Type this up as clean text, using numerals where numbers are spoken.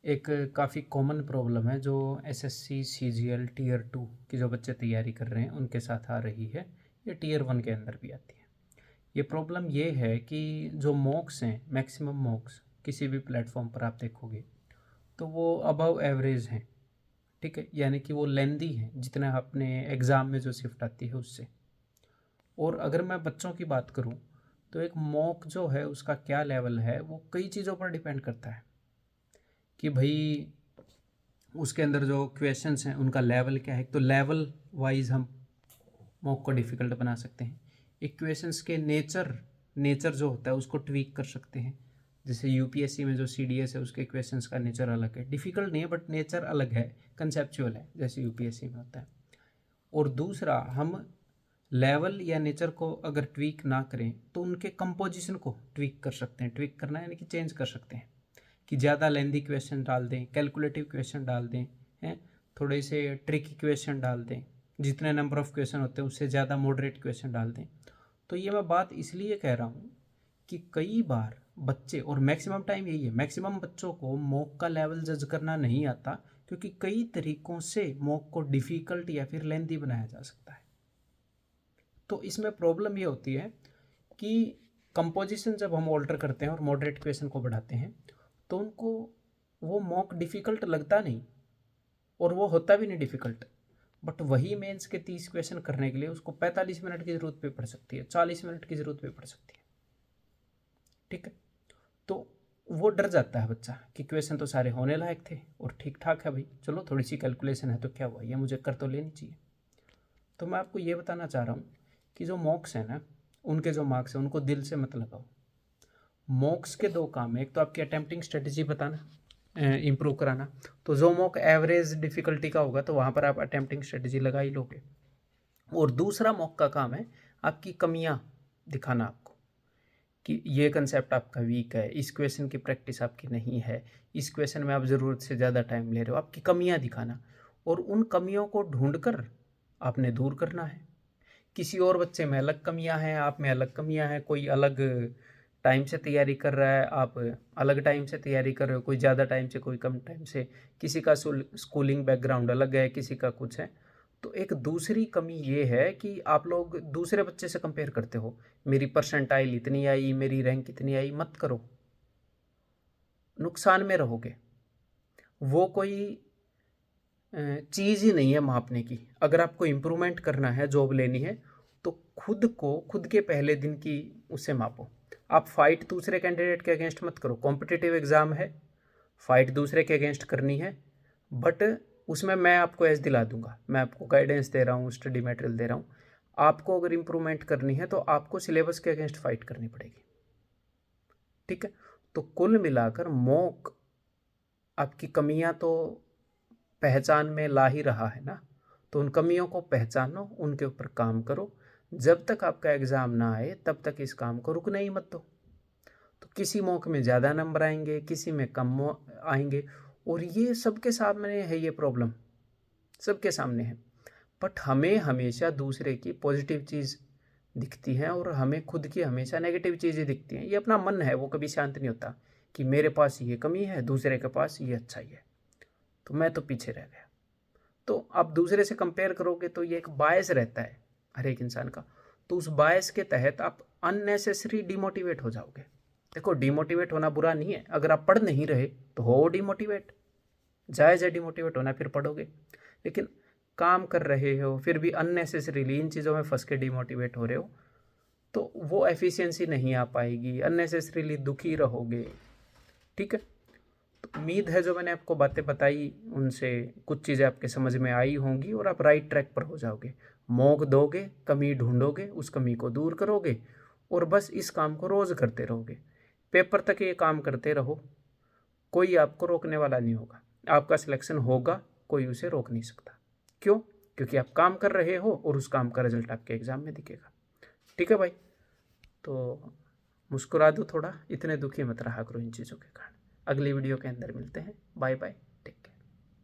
एक काफ़ी common problem है जो एसएससी सीजीएल टीयर 2 की जो बच्चे तैयारी कर रहे हैं उनके साथ आ रही है। ये टीयर 1 के अंदर भी आती है। ये प्रॉब्लम ये है कि जो मॉक्स हैं, मैक्सिमम मॉक्स किसी भी प्लेटफॉर्म पर आप देखोगे तो वो अबव एवरेज हैं। ठीक है, यानी कि वो लेंदी हैं जितना अपने एग्ज़ाम में जो शिफ्ट आती है उससे। और अगर मैं बच्चों की बात करूँ तो एक मॉक जो है उसका क्या लेवल है वो कई चीज़ों पर डिपेंड करता है कि भाई उसके अंदर जो क्वेश्चंस हैं उनका लेवल क्या है। तो लेवल वाइज हम मॉक को डिफ़िकल्ट बना सकते हैं। एक क्वेश्चंस के नेचर जो होता है उसको ट्वीक कर सकते हैं। जैसे यूपीएससी में जो सीडीएस है उसके क्वेश्चंस का नेचर अलग है, डिफ़िकल्ट नहीं है बट नेचर अलग है, कंसेप्चुअल है जैसे यूपीएससी में होता है। और दूसरा, हम लेवल या नेचर को अगर ट्वीक ना करें तो उनके कंपोजिशन को ट्वीक कर सकते हैं। ट्वीक करना यानी कि चेंज कर सकते हैं कि ज़्यादा लेंदी क्वेश्चन डाल दें, कैलकुलेटिव क्वेश्चन डाल दें, हैं थोड़े से ट्रिकी क्वेश्चन डाल दें, जितने नंबर ऑफ़ क्वेश्चन होते हैं उससे ज़्यादा मॉडरेट क्वेश्चन डाल दें। तो ये मैं बात इसलिए कह रहा हूँ कि कई बार बच्चे, और मैक्सिमम टाइम यही है, मैक्सिमम बच्चों को मॉक का लेवल जज करना नहीं आता क्योंकि कई तरीक़ों से मॉक को डिफ़िकल्ट या फिर लेंदी बनाया जा सकता है। तो इसमें प्रॉब्लम ये होती है कि कंपोजिशन जब हम ऑल्टर करते हैं और मॉडरेट क्वेश्चन को बढ़ाते हैं तो उनको वो मॉक डिफ़िकल्ट लगता नहीं और वो होता भी नहीं डिफ़िकल्ट। बट वही मेंस के 30 क्वेश्चन करने के लिए उसको 45 मिनट की ज़रूरत भी पड़ सकती है, 40 मिनट की ज़रूरत भी पड़ सकती है। ठीक है, तो वो डर जाता है बच्चा कि क्वेश्चन तो सारे होने लायक थे और ठीक ठाक है, भाई चलो थोड़ी सी कैलकुलेशन है तो क्या हुआ, ये मुझे कर तो लेनी चाहिए। तो मैं आपको ये बताना चाह रहा हूँ कि जो मॉक्स हैं ना, उनके जो मार्क्स हैं उनको दिल से मत लगाओ। मॉक्स के दो काम है, एक तो आपकी अटेम्प्टिंग स्ट्रेटजी बताना, इम्प्रूव कराना। तो जो मॉक एवरेज डिफ़िकल्टी का होगा तो वहाँ पर आप अटेम्प्टिंग स्ट्रेटजी लगा ही लोगे। और दूसरा मॉक का काम है आपकी कमियाँ दिखाना आपको कि ये कंसेप्ट आपका वीक है, इस क्वेश्चन की प्रैक्टिस आपकी नहीं है, इस क्वेश्चन में आप ज़रूरत से ज़्यादा टाइम ले रहे हो, आपकी कमियाँ दिखाना। और उन कमियों को ढूंढ कर आपने दूर करना है। किसी और बच्चे में अलग कमियां हैं, आप में अलग कमियां हैं। कोई अलग टाइम से तैयारी कर रहा है, आप अलग टाइम से तैयारी कर रहे हो, कोई ज़्यादा टाइम से, कोई कम टाइम से। किसी का स्कूलिंग बैकग्राउंड अलग है, किसी का कुछ है। तो एक दूसरी कमी ये है कि आप लोग दूसरे बच्चे से कंपेयर करते हो, मेरी परसेंटाइल इतनी आई, मेरी रैंक इतनी आई। मत करो, नुकसान में रहोगे। वो कोई चीज़ ही नहीं है मापने की। अगर आपको इम्प्रूवमेंट करना है, जॉब लेनी है, तो खुद को खुद के पहले दिन की उससे मापो। आप फाइट दूसरे कैंडिडेट के अगेंस्ट मत करो। कॉम्पिटिटिव एग्ज़ाम है, फाइट दूसरे के अगेंस्ट करनी है, बट उसमें मैं आपको एज दिला दूंगा, मैं आपको गाइडेंस दे रहा हूँ, स्टडी मटेरियल दे रहा हूँ। आपको अगर इम्प्रूवमेंट करनी है तो आपको सिलेबस के अगेंस्ट फाइट करनी पड़ेगी। ठीक है, तो कुल मिलाकर मॉक आपकी कमियां तो पहचान में ला ही रहा है ना। तो उन कमियों को पहचानो, उनके ऊपर काम करो। जब तक आपका एग्ज़ाम ना आए तब तक इस काम को रुकने ही मत दो। तो किसी मौके में ज़्यादा नंबर आएंगे, किसी में कम आएंगे, और ये सबके सामने है, ये प्रॉब्लम सबके सामने है। बट हमें हमेशा दूसरे की पॉजिटिव चीज़ दिखती है और हमें खुद की हमेशा नेगेटिव चीज़ें दिखती हैं। ये अपना मन है, वो कभी शांत नहीं होता कि मेरे पास ये कमी है, दूसरे के पास ये अच्छाई है, तो मैं तो पीछे रह गया। तो आप दूसरे से कंपेयर करोगे तो ये एक बायस रहता है हर एक इंसान का। तो उस बायस के तहत आप अननेसेसरी डिमोटिवेट हो जाओगे। देखो, डिमोटिवेट होना बुरा नहीं है। अगर आप पढ़ नहीं रहे तो हो डिमोटिवेट, जायज़ है डिमोटिवेट होना, फिर पढ़ोगे। लेकिन काम कर रहे हो फिर भी अननेसेसरीली इन चीज़ों में फंस के डिमोटिवेट हो रहे हो, तो वो एफिशिएंसी नहीं आ पाएगी, अननेसेसरीली दुखी रहोगे। ठीक है, तो उम्मीद है जो मैंने आपको बातें बताई उनसे कुछ चीज़ें आपके समझ में आई होंगी और आप राइट ट्रैक पर हो जाओगे। मौक दोगे, कमी ढूंढोगे, उस कमी को दूर करोगे और बस इस काम को रोज़ करते रहोगे। पेपर तक ये काम करते रहो, कोई आपको रोकने वाला नहीं होगा। आपका सिलेक्शन होगा, कोई उसे रोक नहीं सकता। क्यों? क्योंकि आप काम कर रहे हो और उस काम का रिजल्ट आपके एग्ज़ाम में दिखेगा। ठीक है भाई, तो मुस्कुरा दो थोड़ा, इतने दुखी मत रहा करो इन चीज़ों के कारण। अगली वीडियो के अंदर मिलते हैं। Bye bye.